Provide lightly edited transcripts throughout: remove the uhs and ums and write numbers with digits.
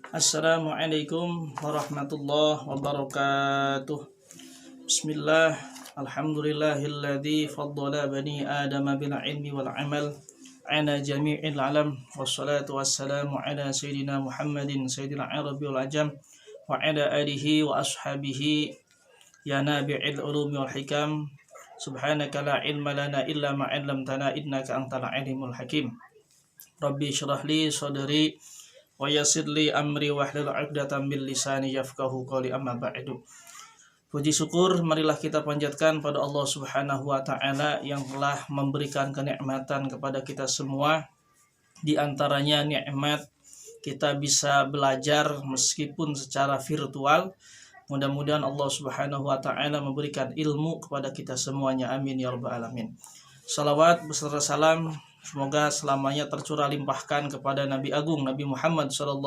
Assalamualaikum warahmatullahi wabarakatuh. Bismillah, alhamdulillahilladzi faddala bani adama bil ilmi wal amal ala jami'il alam. Wassalatu wassalamu ala sayyidina Muhammadin sayyidil arabi wal ajam wa ala alihi wa ashabihi ya nabi'il ulumi wal hikam. Subhanaka la ilma lana illa ma 'allamtana innaka antal alimul hakim. Rabbi shrah li sadri wa yassir li amri wahlul 'uqdatam min lisani yafqahu qawli, amma ba'du. Puji syukur marilah kita panjatkan pada Allah Subhanahu wa taala yang telah memberikan kenikmatan kepada kita semua. Di antaranya nikmat kita bisa belajar meskipun secara virtual. Mudah-mudahan Allah Subhanahu wa taala memberikan ilmu kepada kita semuanya. Amin ya rabbal alamin. Salawat beserta salam semoga selamanya tercurah limpahkan kepada Nabi Agung Nabi Muhammad SAW,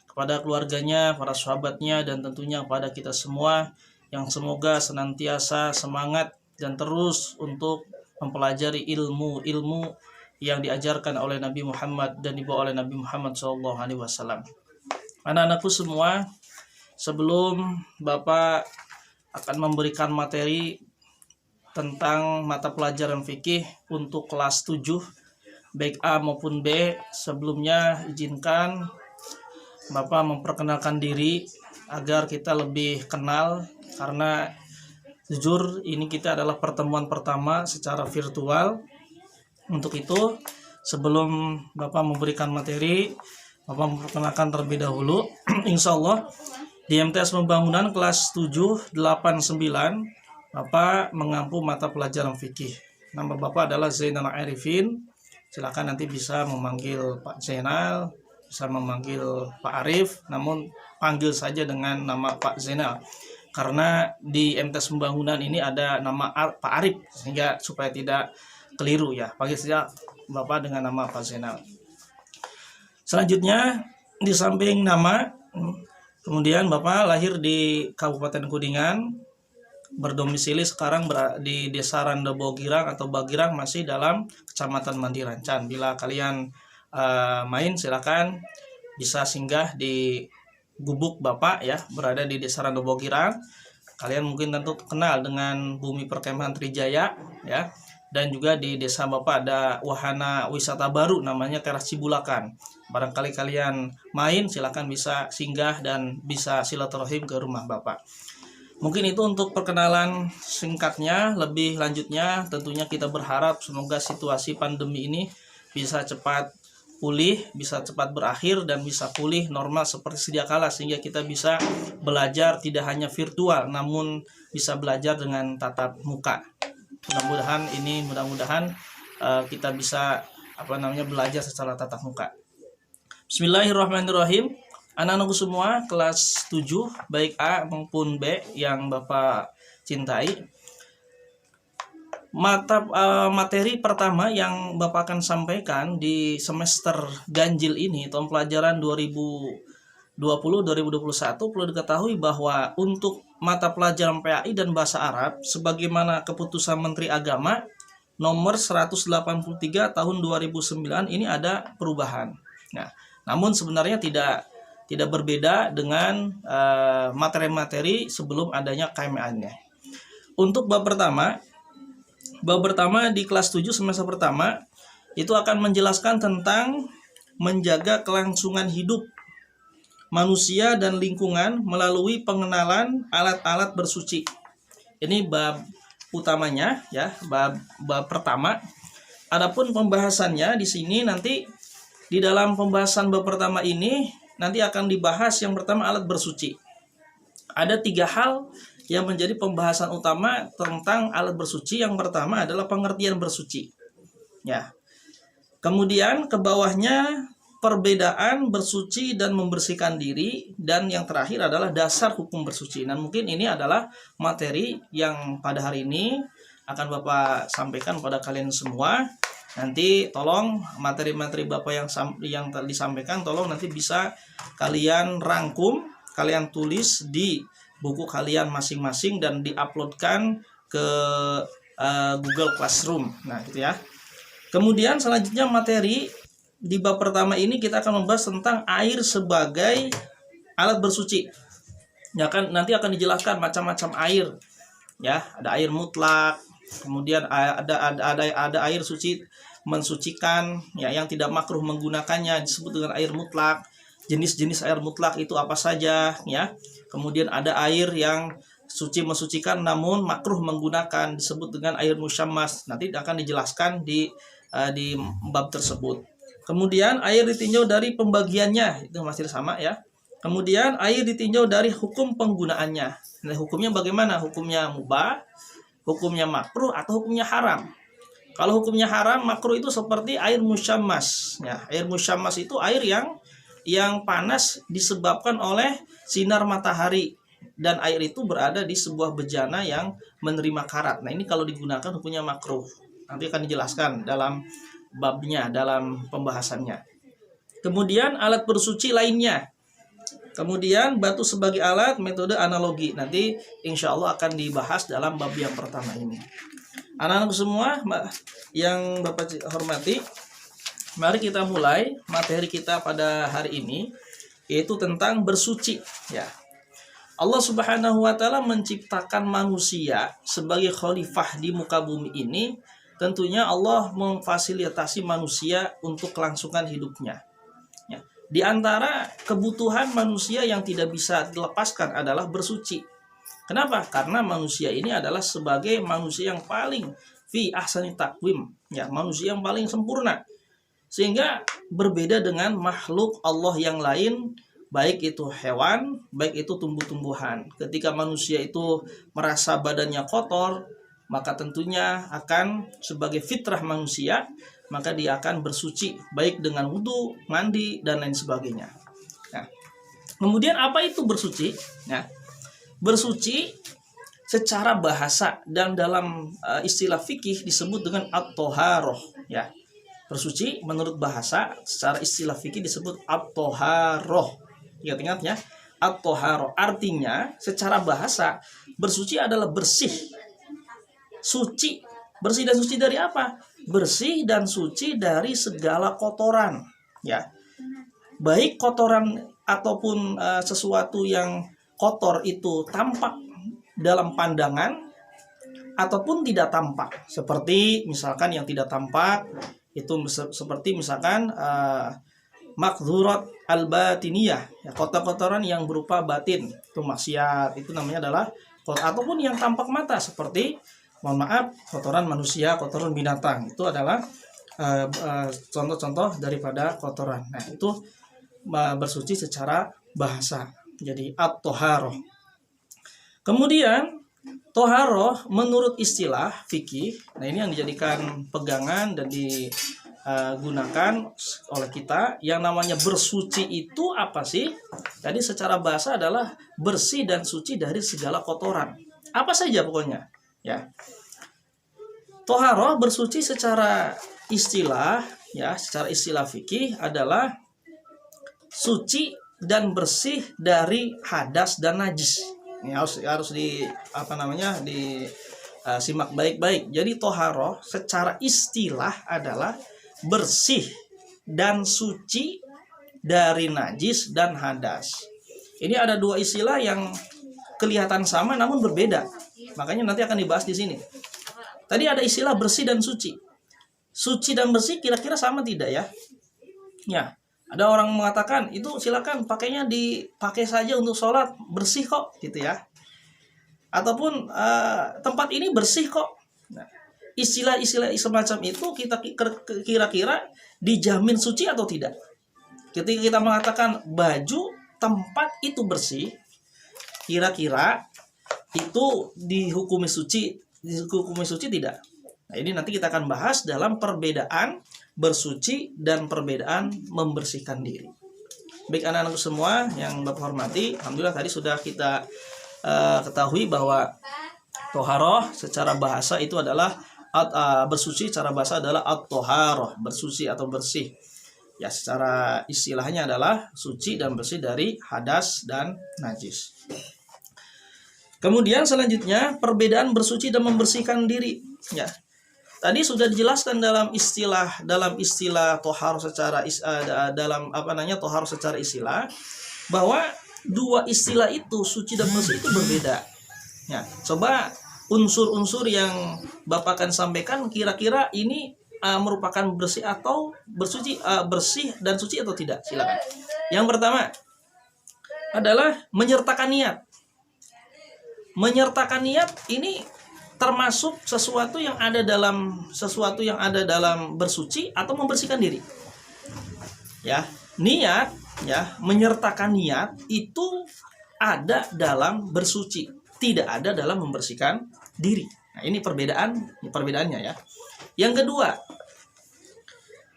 kepada keluarganya, para sahabatnya, dan tentunya kepada kita semua yang semoga senantiasa semangat dan terus untuk mempelajari ilmu-ilmu yang diajarkan oleh Nabi Muhammad dan dibawa oleh Nabi Muhammad SAW. Anak-anakku semua, sebelum Bapak akan memberikan materi tentang mata pelajaran fikih untuk kelas 7 baik A maupun B, sebelumnya izinkan Bapak memperkenalkan diri agar kita lebih kenal, karena jujur ini kita adalah pertemuan pertama secara virtual. Untuk itu sebelum Bapak memberikan materi, Bapak memperkenalkan terlebih dahulu. Insya Allah di MTS Pembangunan kelas 7, 8, 9 Bapak mengampu mata pelajaran fikih. Nama Bapak adalah Zainal Arifin. Silakan nanti bisa memanggil Pak Zainal, bisa memanggil Pak Arif, namun panggil saja dengan nama Pak Zainal. Karena di MTS Pembangunan ini ada nama Pak Arif, sehingga supaya tidak keliru ya. Panggil saja Bapak dengan nama Pak Zainal. Selanjutnya, di samping nama, kemudian Bapak lahir di Kabupaten Kuningan, berdomisili sekarang di Desa Randebo Girang atau Bagirang, masih dalam Kecamatan Mandirancan. Bila kalian main, silakan bisa singgah di gubuk Bapak ya, berada di Desa Randebo Girang. Kalian mungkin tentu kenal dengan Bumi Perkemahan Trijaya ya. Dan juga di desa Bapak ada wahana wisata baru namanya Teras Cibulakan. Barangkali kalian main, silakan bisa singgah dan bisa silaturahim ke rumah Bapak. Mungkin itu untuk perkenalan singkatnya. Lebih lanjutnya tentunya kita berharap semoga situasi pandemi ini bisa cepat pulih, bisa cepat berakhir, dan bisa pulih normal seperti sedia kala, sehingga kita bisa belajar tidak hanya virtual namun bisa belajar dengan tatap muka. Mudah-mudahan kita bisa belajar secara tatap muka. Bismillahirrahmanirrahim. Anak-anakku semua kelas 7 baik A maupun B yang Bapak cintai, materi pertama yang Bapak akan sampaikan di semester ganjil ini, tahun pelajaran 2020-2021, perlu diketahui bahwa untuk mata pelajaran PAI dan Bahasa Arab, sebagaimana keputusan Menteri Agama nomor 183 tahun 2009 ini ada perubahan. Nah, namun sebenarnya tidak berbeda dengan materi-materi sebelum adanya KMA-nya. Untuk bab pertama di kelas 7 semester pertama itu akan menjelaskan tentang menjaga kelangsungan hidup manusia dan lingkungan melalui pengenalan alat-alat bersuci. Ini bab utamanya ya, bab pertama. Adapun pembahasannya di sini nanti di dalam pembahasan bab pertama ini nanti akan dibahas yang pertama alat bersuci. Ada 3 hal yang menjadi pembahasan utama tentang alat bersuci. Yang pertama adalah pengertian bersuci. Ya. Kemudian ke bawahnya perbedaan bersuci dan membersihkan diri, dan yang terakhir adalah dasar hukum bersuci. Dan mungkin ini adalah materi yang pada hari ini akan Bapak sampaikan pada kalian semua. Nanti tolong materi-materi Bapak yang disampaikan tolong nanti bisa kalian rangkum, kalian tulis di buku kalian masing-masing dan diuploadkan ke Google Classroom. Nah, gitu ya. Kemudian selanjutnya materi di bab pertama ini kita akan membahas tentang air sebagai alat bersuci. Ya kan, nanti akan dijelaskan macam-macam air. Ya, ada air mutlak, kemudian ada air suci mensucikan, ya, yang tidak makruh menggunakannya disebut dengan air mutlak. Jenis-jenis air mutlak itu apa saja, ya. Kemudian ada air yang suci mensucikan namun makruh menggunakan disebut dengan air musyammas. Nanti akan dijelaskan di bab tersebut. Kemudian air ditinjau dari pembagiannya, itu masih sama ya. Kemudian air ditinjau dari hukum penggunaannya. Nah, hukumnya bagaimana? Hukumnya mubah, hukumnya makruh, atau hukumnya haram. Kalau hukumnya haram, makruh itu seperti air musyammas. Ya, air musyammas itu air yang panas disebabkan oleh sinar matahari. Dan air itu berada di sebuah bejana yang menerima karat. Nah, ini kalau digunakan hukumnya makruh. Nanti akan dijelaskan dalam babnya, dalam pembahasannya. Kemudian alat bersuci lainnya. Kemudian batu sebagai alat, metode analogi. Nanti insya Allah akan dibahas dalam bab yang pertama ini. Anak-anak semua yang Bapak hormati, mari kita mulai materi kita pada hari ini, yaitu tentang bersuci. Ya, Allah Subhanahu wa Ta'ala menciptakan manusia sebagai khalifah di muka bumi ini. Tentunya Allah memfasilitasi manusia untuk kelangsungan hidupnya. Ya. Di antara kebutuhan manusia yang tidak bisa dilepaskan adalah bersuci. Kenapa? Karena manusia ini adalah sebagai manusia yang paling fi ahsani taqwim, ya, manusia yang paling sempurna. Sehingga berbeda dengan makhluk Allah yang lain, baik itu hewan, baik itu tumbuh-tumbuhan. Ketika manusia itu merasa badannya kotor, maka tentunya akan sebagai fitrah manusia, maka dia akan bersuci, baik dengan wudu, mandi, dan lain sebagainya. Nah, kemudian apa itu bersuci? Nah, bersuci secara bahasa dan dalam istilah fikih disebut dengan at-toharoh. Ya, bersuci menurut bahasa secara istilah fikih disebut at-toharoh. Ingat-ingat ya, at-toharoh artinya secara bahasa bersuci adalah bersih, suci. Bersih dan suci dari apa? Bersih dan suci dari segala kotoran. Ya, baik kotoran ataupun sesuatu yang kotor itu tampak dalam pandangan ataupun tidak tampak. Seperti misalkan yang tidak tampak itu seperti misalkan makdzurat al-batiniyah, ya, kotor-kotoran yang berupa batin, itu maksiat, itu namanya adalah ataupun yang tampak mata seperti, mohon maaf, kotoran manusia, kotoran binatang, itu adalah contoh-contoh daripada kotoran. Nah, itu bersuci secara bahasa. Jadi at-toharoh. Kemudian toharoh menurut istilah fikih, nah ini yang dijadikan pegangan dan digunakan oleh kita. Yang namanya bersuci itu apa sih? Jadi secara bahasa adalah bersih dan suci dari segala kotoran. Apa saja pokoknya. Ya. Toharoh bersuci secara istilah, ya, secara istilah fikih adalah suci dan bersih dari hadas dan najis. Ini harus disimak baik-baik. Jadi toharoh secara istilah adalah bersih dan suci dari najis dan hadas. Ini ada dua istilah yang kelihatan sama namun berbeda. Makanya nanti akan dibahas di sini. Tadi ada istilah bersih dan suci. Suci dan bersih kira-kira sama tidak ya? Ya. Ada orang mengatakan itu silakan pakainya dipakai saja untuk sholat, bersih kok, gitu ya. Ataupun tempat ini bersih kok. Nah, istilah-istilah semacam itu kita kira-kira dijamin suci atau tidak? Ketika kita mengatakan baju tempat itu bersih, kira-kira itu dihukumi suci tidak? Nah, ini nanti kita akan bahas dalam perbedaan bersuci dan perbedaan membersihkan diri. Baik anak-anak semua yang Bapak hormati, alhamdulillah tadi sudah kita ketahui bahwa toharoh secara bahasa itu adalah bersuci secara bahasa adalah at-toharoh, bersuci atau bersih. Ya, secara istilahnya adalah suci dan bersih dari hadas dan najis. Kemudian selanjutnya perbedaan bersuci dan membersihkan diri. Ya. tadi sudah dijelaskan dalam istilah tohar secara tohar secara istilah, bahwa dua istilah itu, suci dan bersih, itu berbeda. Ya, coba unsur-unsur yang Bapak akan sampaikan kira-kira ini merupakan bersih atau bersuci, bersih dan suci atau tidak? Silakan. Yang pertama adalah menyertakan niat. Menyertakan niat ini termasuk sesuatu yang ada dalam bersuci atau membersihkan diri. Ya, niat, ya, menyertakan niat itu ada dalam bersuci, tidak ada dalam membersihkan diri. Nah, ini perbedaannya ya. Yang kedua,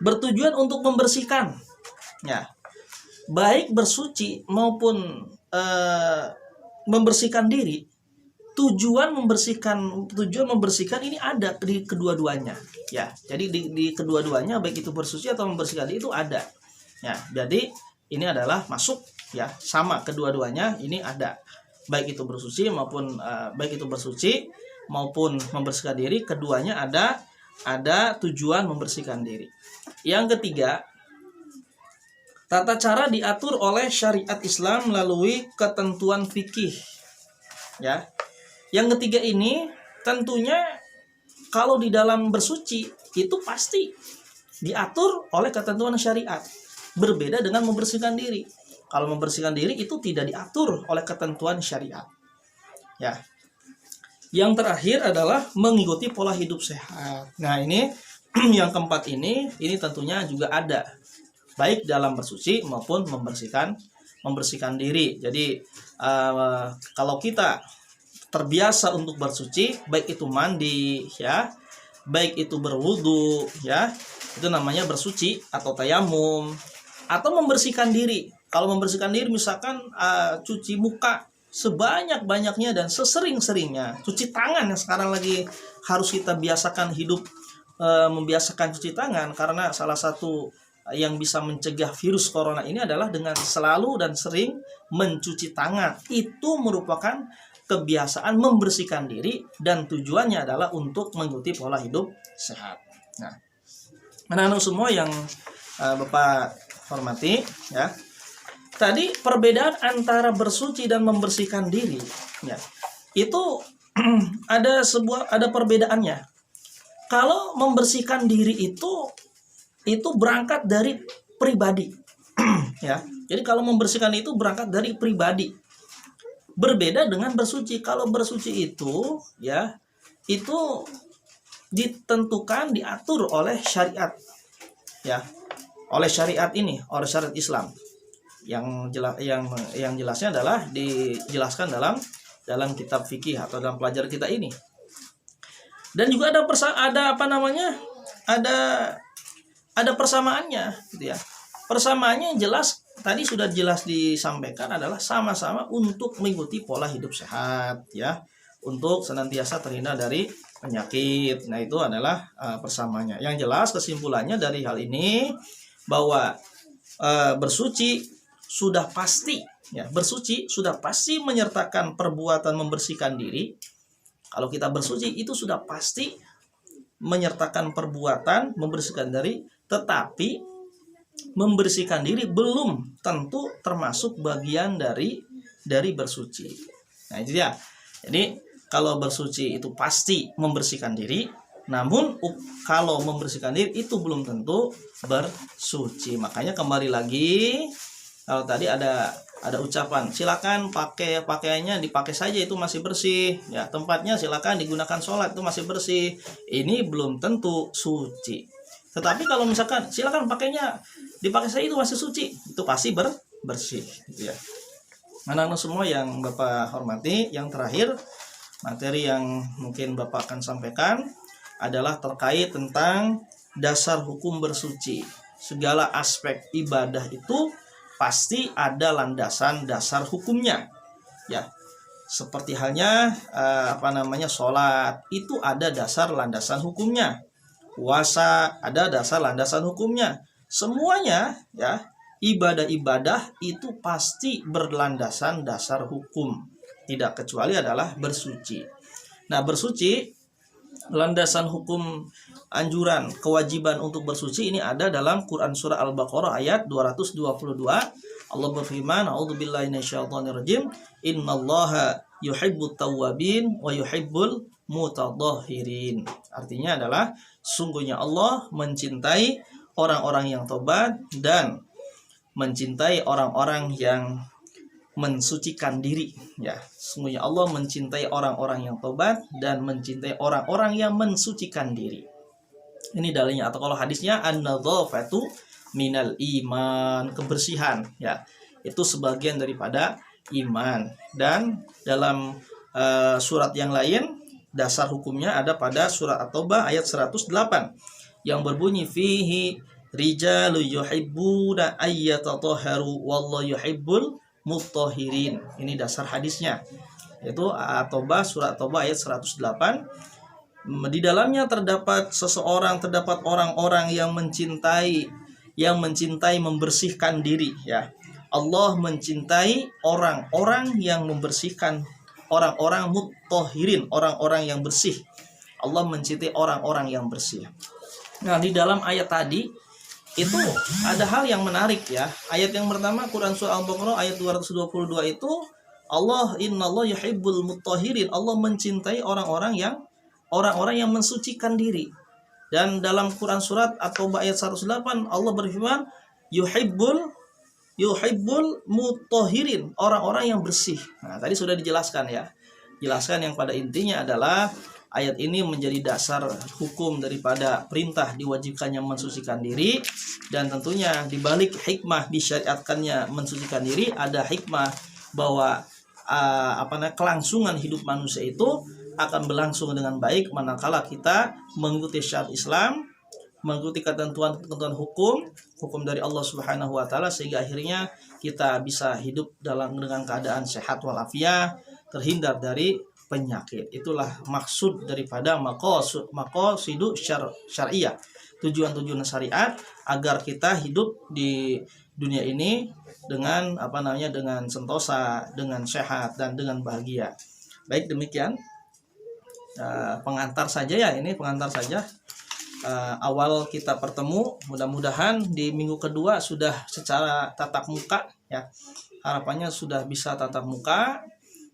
bertujuan untuk membersihkan. Ya. Baik bersuci maupun membersihkan diri, tujuan membersihkan ini ada di kedua-duanya. Ya. Jadi di kedua-duanya, baik itu bersuci atau membersihkan diri, itu ada. Ya, jadi ini adalah masuk, ya, sama kedua-duanya ini ada. Baik itu bersuci maupun membersihkan diri, keduanya ada tujuan membersihkan diri. Yang ketiga, tata cara diatur oleh syariat Islam melalui ketentuan fikih. Ya. Yang ketiga ini tentunya kalau di dalam bersuci itu pasti diatur oleh ketentuan syariat. Berbeda dengan membersihkan diri. Kalau membersihkan diri itu tidak diatur oleh ketentuan syariat. Ya. Yang terakhir adalah mengikuti pola hidup sehat. Nah, ini yang keempat ini tentunya juga ada baik dalam bersuci maupun membersihkan diri. Jadi kalau kita terbiasa untuk bersuci, baik itu mandi, ya, baik itu berwudu, ya, itu namanya bersuci atau tayamum, atau membersihkan diri. Kalau membersihkan diri misalkan cuci muka sebanyak-banyaknya dan sesering-seringnya, cuci tangan yang sekarang lagi harus kita biasakan hidup, membiasakan cuci tangan, karena salah satu yang bisa mencegah virus corona ini adalah dengan selalu dan sering mencuci tangan. Itu merupakan kebiasaan membersihkan diri dan tujuannya adalah untuk mengikuti pola hidup sehat. Nah, anak-anak semua yang Bapak hormati, ya. Tadi perbedaan antara bersuci dan membersihkan diri, ya. Itu ada perbedaannya. Kalau membersihkan diri itu berangkat dari pribadi. Ya. Jadi kalau membersihkan itu berangkat dari pribadi. Berbeda dengan bersuci. Kalau bersuci itu, ya, itu ditentukan, diatur oleh syariat. Ya. Oleh syariat Islam. Yang jelasnya adalah dijelaskan dalam kitab fikih atau dalam pelajaran kita ini. Dan juga ada persamaannya, gitu ya. Persamaannya yang jelas tadi sudah jelas disampaikan adalah sama-sama untuk mengikuti pola hidup sehat, ya, untuk senantiasa terhindar dari penyakit. Nah, itu adalah persamaannya. Yang jelas kesimpulannya dari hal ini bahwa bersuci sudah pasti, ya, bersuci sudah pasti menyertakan perbuatan membersihkan diri. Kalau kita bersuci itu sudah pasti menyertakan perbuatan membersihkan diri, tetapi membersihkan diri belum tentu termasuk bagian dari bersuci. Nah, itu dia. Jadi kalau bersuci itu pasti membersihkan diri, namun kalau membersihkan diri itu belum tentu bersuci. Makanya kembali lagi, kalau tadi ada ucapan, silakan pakai pakaiannya dipakai saja itu masih bersih, ya, tempatnya silakan digunakan sholat itu masih bersih, ini belum tentu suci. Tetapi kalau misalkan silakan pakainya dipakai saja itu masih suci, itu pasti bersih, gitu ya. Anak-anak semua yang Bapak hormati, yang terakhir materi yang mungkin Bapak akan sampaikan adalah terkait tentang dasar hukum bersuci. Segala aspek ibadah itu pasti ada landasan dasar hukumnya, ya. Seperti halnya sholat itu ada dasar landasan hukumnya, puasa ada dasar landasan hukumnya, semuanya, ya, ibadah-ibadah itu pasti berlandasan dasar hukum, tidak kecuali adalah bersuci. Nah, bersuci landasan hukum anjuran kewajiban untuk bersuci ini ada dalam Quran surah Al-Baqarah ayat 222. Allah berfirman, a'udzubillahi minasyaitonirrajim, innallaha yuhibbut tawwabin wa yuhibbul mutatahhirin. Artinya adalah sungguhnya Allah mencintai orang-orang yang tobat dan mencintai orang-orang yang mensucikan diri, ya. Sungguhnya Allah mencintai orang-orang yang tobat dan mencintai orang-orang yang mensucikan diri. Ini dalilnya, atau kalau hadisnya an-nadzafatu minal iman, kebersihan, ya. Itu sebagian daripada iman. Dan dalam surat yang lain dasar hukumnya ada pada surat At-Taubah ayat 108 yang berbunyi fihi rijalu yuhibbuna ayyatatahharu wallahu yuhibbul mutahhirin. Ini dasar hadisnya, yaitu At-Taubah, surat At-Taubah ayat 108. Di dalamnya terdapat orang-orang yang mencintai membersihkan diri, ya. Allah mencintai orang-orang yang membersihkan, orang-orang mutahhirin, orang-orang yang bersih. Allah mencintai orang-orang yang bersih. Nah, di dalam ayat tadi itu ada hal yang menarik, ya. Ayat yang pertama Quran surah Al-Baqarah ayat 222 itu innallaha yuhibbul mutahhirin. Allah mencintai orang-orang yang mensucikan diri. Dan dalam Quran surat At-Taubah ayat 108 Allah berfirman yuhibbul mutahhirin, orang-orang yang bersih. Nah, tadi sudah dijelaskan, ya. Jelaskan yang pada intinya adalah ayat ini menjadi dasar hukum daripada perintah diwajibkannya mensucikan diri, dan tentunya dibalik hikmah disyariatkannya mensucikan diri ada hikmah bahwa kelangsungan hidup manusia itu akan berlangsung dengan baik manakala kita mengikuti syariat Islam, mengikuti ketentuan hukum dari Allah Subhanahu wa taala, sehingga akhirnya kita bisa hidup dengan keadaan sehat walafiat, terhindar dari penyakit. Itulah maksud daripada maqasidu syariah, tujuan-tujuan syariat agar kita hidup di dunia ini dengan dengan sentosa, dengan sehat dan dengan bahagia. Baik, demikian pengantar saja, ya. Ini pengantar saja awal kita bertemu. Mudah-mudahan di minggu kedua sudah secara tatap muka, ya. Harapannya sudah bisa tatap muka,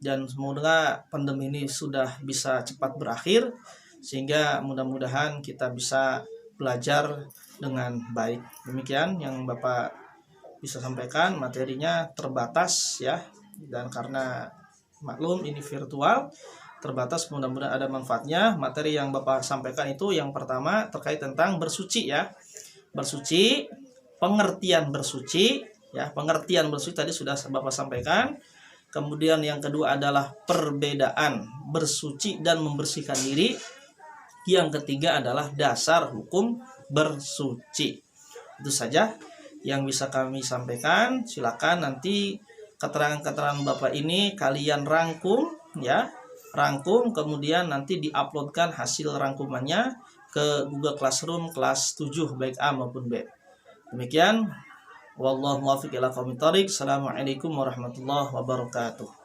dan semoga pandemi ini sudah bisa cepat berakhir sehingga mudah-mudahan kita bisa belajar dengan baik. Demikian yang Bapak bisa sampaikan, materinya terbatas, ya, dan karena maklum ini virtual terbatas, mudah-mudahan ada manfaatnya. Materi yang Bapak sampaikan itu yang pertama terkait tentang bersuci, ya. Bersuci, pengertian bersuci, ya. Pengertian bersuci tadi sudah Bapak sampaikan. Kemudian yang kedua adalah perbedaan bersuci dan membersihkan diri. Yang ketiga adalah dasar hukum bersuci. Itu saja yang bisa kami sampaikan. Silakan nanti keterangan-keterangan Bapak ini kalian rangkum, ya. Rangkum, kemudian nanti diuploadkan hasil rangkumannya ke Google Classroom kelas 7 baik A maupun B. Demikian. Wallahu muwaffiq ila aqwamit thoriq. Assalamualaikum warahmatullahi wabarakatuh.